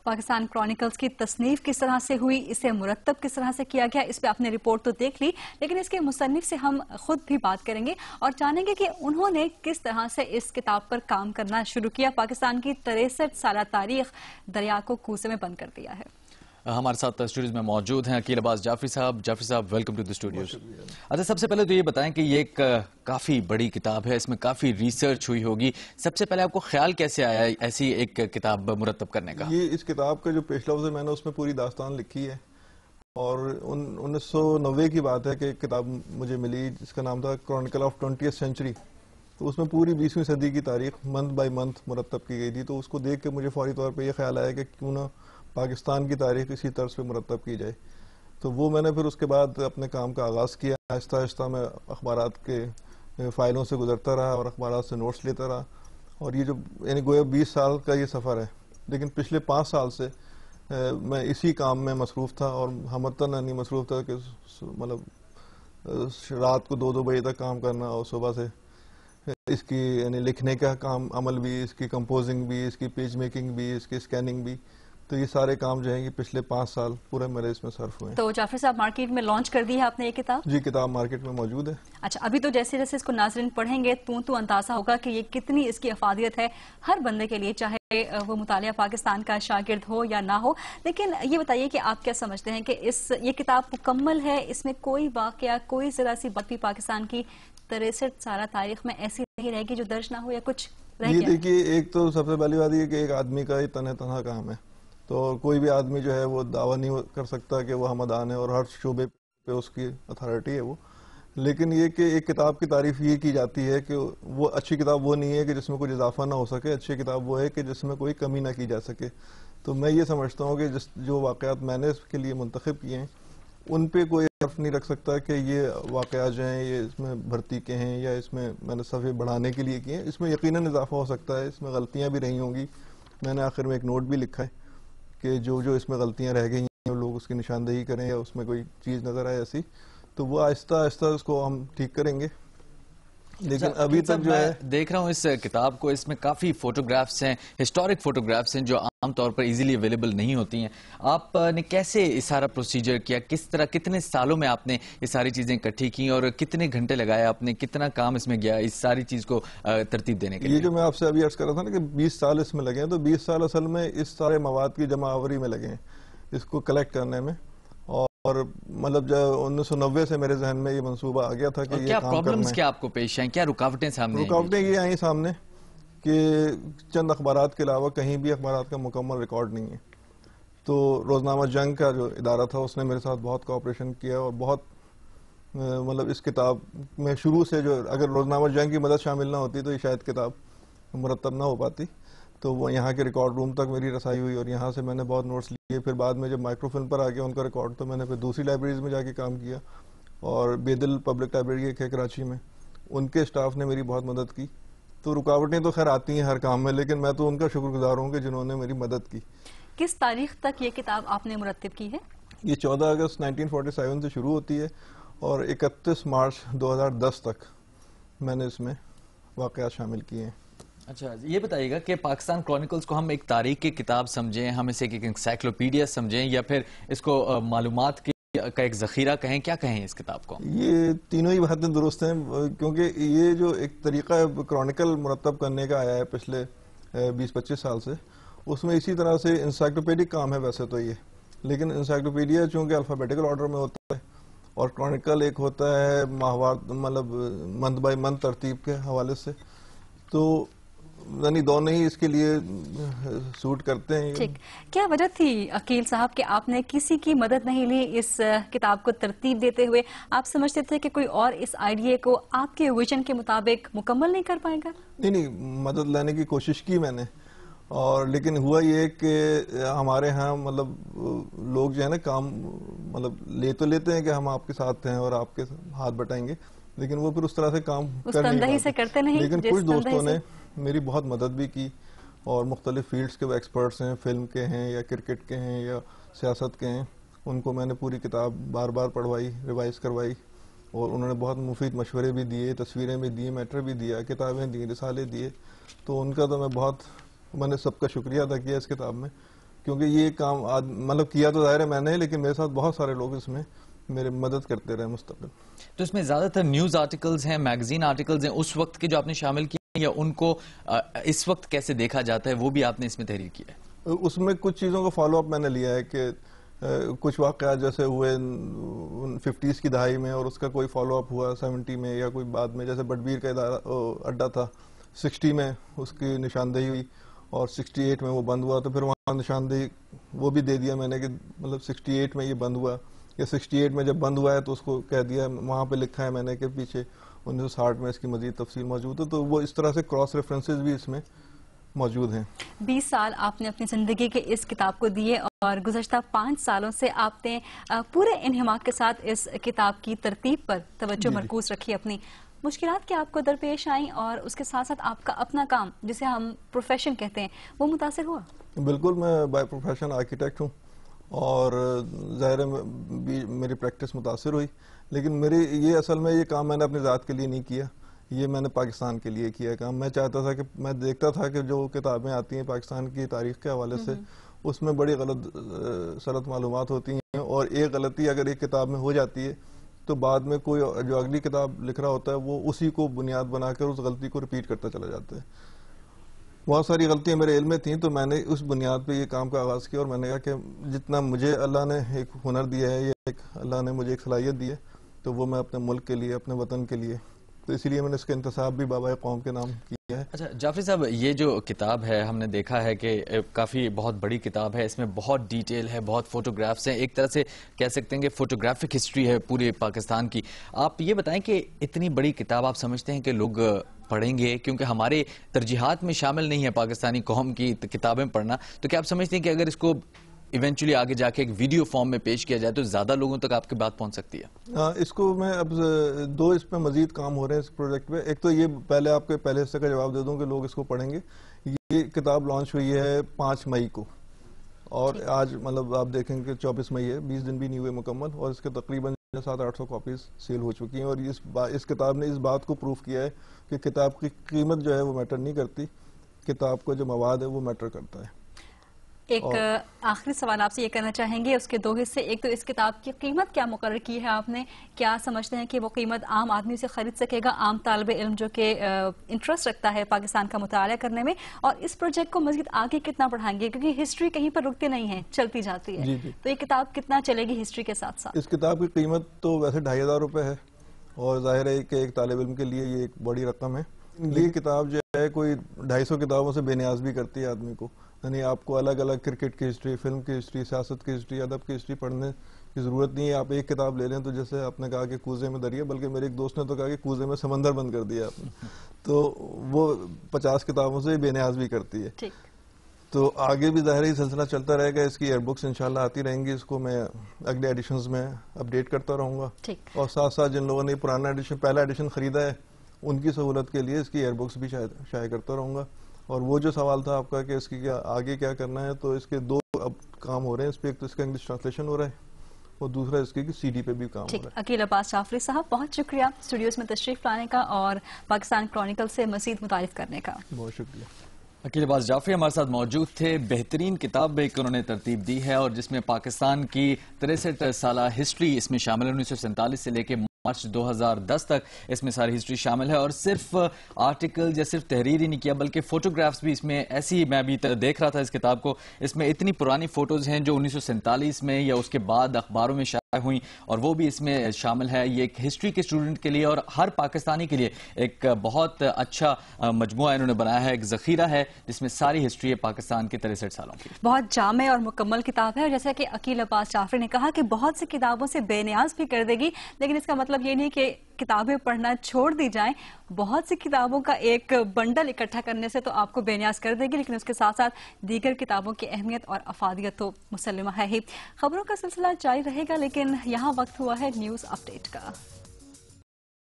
Pakistan chronicles کی تصنیف کس طرح سے ہوئی, اسے مرتب کس طرح سے کیا گیا, اس پہ آپ نے رپورٹ تو دیکھ لی, لیکن اس کے مصنف سے ہم خود بھی بات کریں گے اور جانیں گے کہ انہوں نے کس طرح سے اس کتاب پر کام کرنا شروع کیا. پاکستان کی 63 سالہ تاریخ دریا کو کوزے میں بند کر دیا ہے. ہمارے ساتھ اسٹوڈیوز میں موجود ہیں عقیل عباس جعفری صاحب. جعفری صاحب, ویلکم ٹو دی اسٹوڈیوز. اچھا, سب سے پہلے تو یہ بتائیں کہ یہ ایک کافی بڑی کتاب ہے, اس میں کافی ریسرچ ہوئی ہوگی. سب سے پہلے آپ کو خیال کیسے آیا ایسی ایک کتاب مرتب کرنے کا؟ یہ اس کتاب کا جو پیش لفظ ہے, میں نے اس میں پوری داستان لکھی ہے اور 1990 کی بات ہے کہ ایک کتاب مجھے ملی جس کا نام تھا کرونیکل آف 20th سینچری. تو اس میں پوری 20ویں صدی کی تاریخ منتھ بائی منتھ مرتب کی گئی تھی. تو اس کو دیکھ کے مجھے فوری طور پہ یہ خیال آیا کہ کیوں نہ پاکستان کی تاریخ اسی طرز پہ مرتب کی جائے. تو وہ میں نے پھر اس کے بعد اپنے کام کا آغاز کیا. آہستہ آہستہ میں اخبارات کے فائلوں سے گزرتا رہا اور اخبارات سے نوٹس لیتا رہا, اور یہ جو یعنی گویا 20 سال کا یہ سفر ہے. لیکن پچھلے 5 سال سے میں اسی کام میں مصروف تھا, اور ہمتاً نہیں مصروف تھا کہ مطلب رات کو 2 بجے تک کام کرنا, اور صبح سے اس کی یعنی لکھنے کا کام عمل بھی, اس کی کمپوزنگ بھی, اس کی پیج میکنگ بھی, اس کی اسکیننگ بھی. تو یہ سارے کام جو ہیں یہ پچھلے 5 سال پورے میرے اس میں صرف ہوئے. تو جعفر صاحب, مارکیٹ میں لانچ کر دی ہے آپ نے یہ کتاب؟ جی, کتاب مارکیٹ میں موجود ہے. اچھا, ابھی تو جیسے جیسے اس کو ناظرین پڑھیں گے تو اندازہ ہوگا کہ یہ کتنی اس کی افادیت ہے ہر بندے کے لیے, چاہے وہ مطالعہ پاکستان کا شاگرد ہو یا نہ ہو. لیکن یہ بتائیے کہ آپ کیا سمجھتے ہیں کہ یہ کتاب مکمل ہے, اس میں کوئی واقعہ, کوئی ذرا سی بات بھی پاکستان کی 63 سالہ تاریخ میں ایسی نہیں رہے گی جو درج نہ ہو, یا کچھ رہ گیا؟ یہ دیکھیے, ایک تو سب سے پہلی بات یہ کہ ایک آدمی کا یہ تنہا کام ہے, تو کوئی بھی آدمی جو ہے وہ دعویٰ نہیں کر سکتا کہ وہ ہمدان ہے اور ہر شعبے پہ اس کی اتھارٹی ہے وہ. لیکن یہ کہ ایک کتاب کی تعریف یہ کی جاتی ہے کہ وہ اچھی کتاب وہ نہیں ہے کہ جس میں کوئی اضافہ نہ ہو سکے, اچھی کتاب وہ ہے کہ جس میں کوئی کمی نہ کی جا سکے. تو میں یہ سمجھتا ہوں کہ جو واقعات میں نے اس کے لیے منتخب کیے ہیں ان پہ کوئی حرف نہیں رکھ سکتا کہ یہ واقعات جو ہیں یہ اس میں بھرتی کے ہیں یا اس میں نے صفحے بڑھانے کے لیے کیے ہیں. اس میں یقیناً اضافہ ہو سکتا ہے, اس میں غلطیاں بھی رہی ہوں گی. میں نے آخر میں ایک نوٹ بھی لکھا ہے کہ جو اس میں غلطیاں رہ گئی ہیں لوگ اس کی نشاندہی کریں, یا اس میں کوئی چیز نظر آئے ایسی, تو وہ آہستہ آہستہ اس کو ہم ٹھیک کریں گے. لیکن ابھی تک جو ہے دیکھ رہا ہوں اس کتاب کو, اس میں کافی فوٹوگرافس ہیں, ہسٹورک فوٹوگرافس ہیں جو عام طور پر ایزیلی اویلیبل نہیں ہوتی ہیں. آپ نے کیسے یہ سارا پروسیجر کیا, کس طرح, کتنے سالوں میں آپ نے یہ ساری چیزیں اکٹھی کی اور کتنے گھنٹے لگائے آپ نے, کتنا کام اس میں گیا اس ساری چیز کو ترتیب دینے کے لیے؟ یہ جو میں آپ سے ابھی عرض کر رہا تھا نا کہ 20 سال اس میں لگے ہیں, تو 20 سال اصل میں اس سارے مواد کی جمع آوری میں لگے ہیں, اس کو کلیکٹ کرنے میں. اور مطلب جب 1990 سے میرے ذہن میں یہ منصوبہ آ گیا تھا کہ یہ کام کرنا ہے. کیا پرابلمز کیا آپ کو پیش آئیں, کیا رکاوٹیں سامنے؟ رکاوٹیں یہ آئیں سامنے کہ چند اخبارات کے علاوہ کہیں بھی اخبارات کا مکمل ریکارڈ نہیں ہے. تو روزنامہ جنگ کا جو ادارہ تھا اس نے میرے ساتھ بہت کوآپریشن کیا, اور بہت مطلب اس کتاب میں شروع سے جو اگر روزنامہ جنگ کی مدد شامل نہ ہوتی تو یہ شاید کتاب مرتب نہ ہو پاتی. تو وہ یہاں کے ریکارڈ روم تک میری رسائی ہوئی, اور یہاں سے میں نے بہت نوٹس لیے. پھر بعد میں جب مائکرو فلم پر آ گیا ان کا ریکارڈ, تو میں نے پھر دوسری لائبریریز میں جا کے کام کیا, اور بیدل پبلک لائبریری ایک ہے کراچی میں, ان کے اسٹاف نے میری بہت مدد کی. تو رکاوٹیں تو خیر آتی ہیں ہر کام میں, لیکن میں تو ان کا شکر گزار ہوں کہ جنہوں نے میری مدد کی. کس تاریخ تک یہ کتاب آپ نے مرتب کی ہے؟ یہ 14 اگست 1947 سے شروع ہوتی ہے اور 31 مارچ 2010 تک میں نے اس میں واقعات شامل کیے ہیں. اچھا, یہ بتائیے گا کہ پاکستان کرونیکلز کو ہم ایک تاریخ کی کتاب سمجھیں, ہم اسے ایک انسائکلوپیڈیا سمجھیں, یا پھر اس کو معلومات کا ایک ذخیرہ کہیں, کیا کہیں اس کتاب کو؟ یہ تینوں ہی باتیں درست ہیں, کیونکہ یہ جو ایک طریقہ کرونیکل مرتب کرنے کا آیا ہے پچھلے 20-25 سال سے, اس میں اسی طرح سے انسائکلوپیڈک کام ہے ویسے تو یہ, لیکن انسائکلوپیڈیا چونکہ الفابیٹیکل آرڈر میں ہوتا ہے اور کرونیکل ایک ہوتا ہے ماہوار مطلب منتھ بائی منتھ ترتیب کے حوالے سے, تو یعنی دونوں ہی اس کے لیے سوٹ کرتے ہیں. ٹھیک, کیا وجہ تھی عقیل صاحب کہ آپ نے کسی کی مدد نہیں لی اس کتاب کو ترتیب دیتے ہوئے؟ آپ سمجھتے تھے کہ کوئی اور اس آئیڈیا کو آپ کے ویژن کے مطابق مکمل نہیں کر پائے گا؟ نہیں, مدد لینے کی کوشش کی میں نے, اور لیکن ہوا یہ کہ ہمارے ہاں مطلب لوگ جو ہے نا کام مطلب لے تو لیتے ہیں کہ ہم آپ کے ساتھ ہیں اور آپ کے ہاتھ بٹائیں گے, لیکن وہ پھر اس طرح سے کام کرتے نہیں. لیکن کچھ دوستوں نے میری بہت مدد بھی کی, اور مختلف فیلڈز کے وہ ایکسپرٹس ہیں, فلم کے ہیں یا کرکٹ کے ہیں یا سیاست کے ہیں, ان کو میں نے پوری کتاب بار بار پڑھوائی, ریوائز کروائی, اور انہوں نے بہت مفید مشورے بھی دیے, تصویریں بھی دی, میٹر بھی دیا, کتابیں دی, رسالے دیے. تو ان کا تو میں نے سب کا شکریہ ادا کیا اس کتاب میں. کیونکہ یہ کام مطلب کیا تو ظاہر ہے میں نے، لیکن میرے ساتھ بہت سارے لوگ اس میں میرے مدد کرتے رہے مستقل. تو اس میں زیادہ تر نیوز آرٹیکلز ہیں، میگزین آرٹیکلز ہیں اس وقت کے جو آپ نے شامل کیے ہیں، یا ان کو اس وقت کیسے دیکھا جاتا ہے وہ بھی آپ نے اس میں تحریر کیا ہے؟ اس میں کچھ چیزوں کو فالو اپ میں نے لیا ہے کہ کچھ واقعات جیسے ہوئے 50s کی دہائی میں اور اس کا کوئی فالو اپ ہوا 70 میں یا کوئی بعد میں، جیسے بٹبیر کا اڈا تھا 60 میں اس کی نشاندہی ہوئی اور 68 میں وہ بند ہوا، تو پھر وہاں نشاندہی وہ بھی دے دیا میں نے کہ مطلب 68 میں یہ بند ہوا، یا 68 میں جب بند ہوا ہے تو اس کو کہہ دیا، وہاں پہ لکھا ہے میں نے کہ پیچھے 1960 میں اس کی مزید تفصیل موجود ہے. تو وہ اس طرح سے کراس ریفرنسز بھی اس میں موجود ہیں. 20 سال آپ نے اپنی زندگی کے اس کتاب کو دیے اور گزشتہ 5 سالوں سے آپ نے پورے انہماک کے ساتھ اس کتاب کی ترتیب پر توجہ مرکوز رکھی اپنی. مشکلات کیا آپ کو درپیش آئیں اور اس کے ساتھ ساتھ آپ کا اپنا کام جسے ہم پروفیشن کہتے ہیں وہ متاثر ہوا؟ بالکل، میں بائی پروفیشن آرکیٹیکٹ ہوں اور ظاہر ہے میری پریکٹس متاثر ہوئی، لیکن میری یہ اصل میں یہ کام میں نے اپنی ذات کے لیے نہیں کیا، یہ میں نے پاکستان کے لیے کیا کام. میں چاہتا تھا کہ میں دیکھتا تھا کہ جو کتابیں آتی ہیں پاکستان کی تاریخ کے حوالے سے اس میں بڑی غلط معلومات ہوتی ہیں، اور ایک غلطی اگر ایک کتاب میں ہو جاتی ہے تو بعد میں کوئی جو اگلی کتاب لکھ رہا ہوتا ہے وہ اسی کو بنیاد بنا کر اس غلطی کو ریپیٹ کرتا چلا جاتا ہے. بہت ساری غلطیاں میرے علم میں تھیں، تو میں نے اس بنیاد پہ یہ کام کا آغاز کیا اور میں نے کہا کہ جتنا مجھے اللہ نے ایک ہنر دیا ہے یا اللہ نے مجھے ایک صلاحیت دی ہے تو وہ میں اپنے ملک کے لیے، اپنے وطن کے لیے، تو اسی لیے میں نے اس کا انتساب بھی بابا قوم کے نام کیا ہے. اچھا جعفری صاحب، یہ جو کتاب ہے ہم نے دیکھا ہے کہ کافی بہت بڑی کتاب ہے، اس میں بہت ڈیٹیل ہے، بہت فوٹوگرافس ہیں، ایک طرح سے کہہ سکتے ہیں کہ فوٹوگرافک ہسٹری ہے پورے پاکستان کی. آپ یہ بتائیں کہ اتنی بڑی کتاب آپ سمجھتے ہیں کہ لوگ پڑھیں گے؟ کیونکہ ہمارے ترجیحات میں شامل نہیں ہے پاکستانی قوم کی کتابیں پڑھنا، تو کیا آپ سمجھتے ہیں کہ اگر اس کو ایونچولی آگے جا کے ایک ویڈیو فارم میں پیش کیا جائے تو زیادہ لوگوں تک آپ کی بات پہنچ سکتی ہے؟ اس کو میں اب اس پہ مزید کام ہو رہے ہیں اس پروجیکٹ پہ. ایک تو یہ پہلے آپ کے پہلے حصے کا جواب دے دوں کہ لوگ اس کو پڑھیں گے. یہ کتاب لانچ ہوئی ہے 5 مئی کو اور آج مطلب آپ دیکھیں کہ 24 مئی ہے، 20 دن بھی نہیں ہوئے مکمل، اور اس کے تقریباً 700-800 کاپیز سیل ہو چکی ہیں. اور اس کتاب نے اس بات کو پروف کیا ہے کہ کتاب کی قیمت جو ہے وہ میٹر نہیں کرتی، کتاب کا جو مواد ہے وہ میٹر کرتا ہے. ایک آخری سوال آپ سے یہ کرنا چاہیں گے، اس کے 2 حصے. ایک تو اس کتاب کی قیمت کیا مقرر کی ہے آپ نے؟ کیا سمجھتے ہیں کہ وہ قیمت عام آدمی سے خرید سکے گا، عام طالب علم جو کہ انٹرسٹ رکھتا ہے پاکستان کا مطالعہ کرنے میں؟ اور اس پروجیکٹ کو مزید آگے کتنا بڑھائیں گے؟ کیونکہ ہسٹری کہیں پر رکتی نہیں ہے، چلتی جاتی ہے. تو یہ کتاب کتنا چلے گی ہسٹری کے ساتھ ساتھ؟ اس کتاب کی قیمت تو ویسے 2500 روپے ہے، اور ظاہر ہے کہ ایک طالب علم کے لیے یہ ایک بڑی رقم ہے. یہ کتاب جو ہے کوئی 250 کتابوں سے بے نیاز بھی کرتی ہے آدمی کو. یعنی آپ کو الگ الگ کرکٹ کی ہسٹری، فلم کی ہسٹری، سیاست کی ہسٹری، ادب کی ہسٹری پڑھنے کی ضرورت نہیں ہے. آپ ایک کتاب لے لیں تو جیسے آپ نے کہا کہ کوزے میں دریا، بلکہ میرے ایک دوست نے تو کہا کہ کوزے میں سمندر بند کر دیا آپ نے. تو وہ 50 کتابوں سے بے نیاز بھی کرتی ہے. تو آگے بھی ظاہر ہی سلسلہ چلتا رہے گا. اس کی ایئر بکس انشاءاللہ آتی رہیں گی، اس کو میں اگلے ایڈیشنز میں اپڈیٹ کرتا رہوں گا. اور ساتھ ساتھ جن لوگوں نے پرانا ایڈیشن، پہلا ایڈیشن خریدا ہے، ان کی سہولت کے لیے اس کی ایئر بکس بھی شائع کرتا رہوں گا. اور وہ جو سوال تھا آپ کا کہ اس کی آگے کیا کرنا ہے، تو اس کے 2 اب کام ہو رہے ہیں اس پہ. ایک تو اس کا انگلش ٹرانسلیشن ہو رہا ہے اور دوسرا اس کی CD پہ بھی کام ہو رہا ہے. عقیل عباس جعفری صاحب، بہت شکریہ اسٹوڈیوز میں تشریف لانے کا اور پاکستان کرونیکل سے مزید متعارف کرنے کا. بہت شکریہ. عقیل عباس جعفری ہمارے ساتھ موجود تھے. بہترین کتاب ایک انہوں نے ترتیب دی ہے اور جس میں پاکستان کی 63 سالہ ہسٹری اس میں شامل ہے، 1947 سے لے کے مارچ 2010 تک اس میں ساری ہسٹری شامل ہے. اور صرف آرٹیکل یا صرف تحریر ہی نہیں کیا بلکہ فوٹوگرافز بھی اس میں ایسی، میں بھی دیکھ رہا تھا اس کتاب کو، اس میں اتنی پرانی فوٹوز ہیں جو 1947 میں یا اس کے بعد اخباروں میں شائع ہوئیں اور وہ بھی اس میں شامل ہے. یہ ایک ہسٹری کے اسٹوڈنٹ کے لیے اور ہر پاکستانی کے لیے ایک بہت اچھا مجموعہ انہوں نے بنایا ہے، ایک ذخیرہ ہے جس میں ساری ہسٹری ہے پاکستان کے 63 سالوں کی. بہت جامع اور مکمل کتاب ہے، اور جیسا کہ عقیل عباس جعفری نے کہا کہ بہت سی کتابوں سے بے نیاز بھی کر دے گی، لیکن اس کا مطلب یہ نہیں کہ کتابیں پڑھنا چھوڑ دی جائیں. بہت سی کتابوں کا ایک بنڈل اکٹھا کرنے سے تو آپ کو بے نیاز کر دے گی، لیکن اس کے ساتھ ساتھ دیگر کتابوں کی اہمیت اور افادیت تو مسلمہ ہے ہی. خبروں کا سلسلہ جاری رہے گا، لیکن یہاں وقت ہوا ہے نیوز اپڈیٹ کا.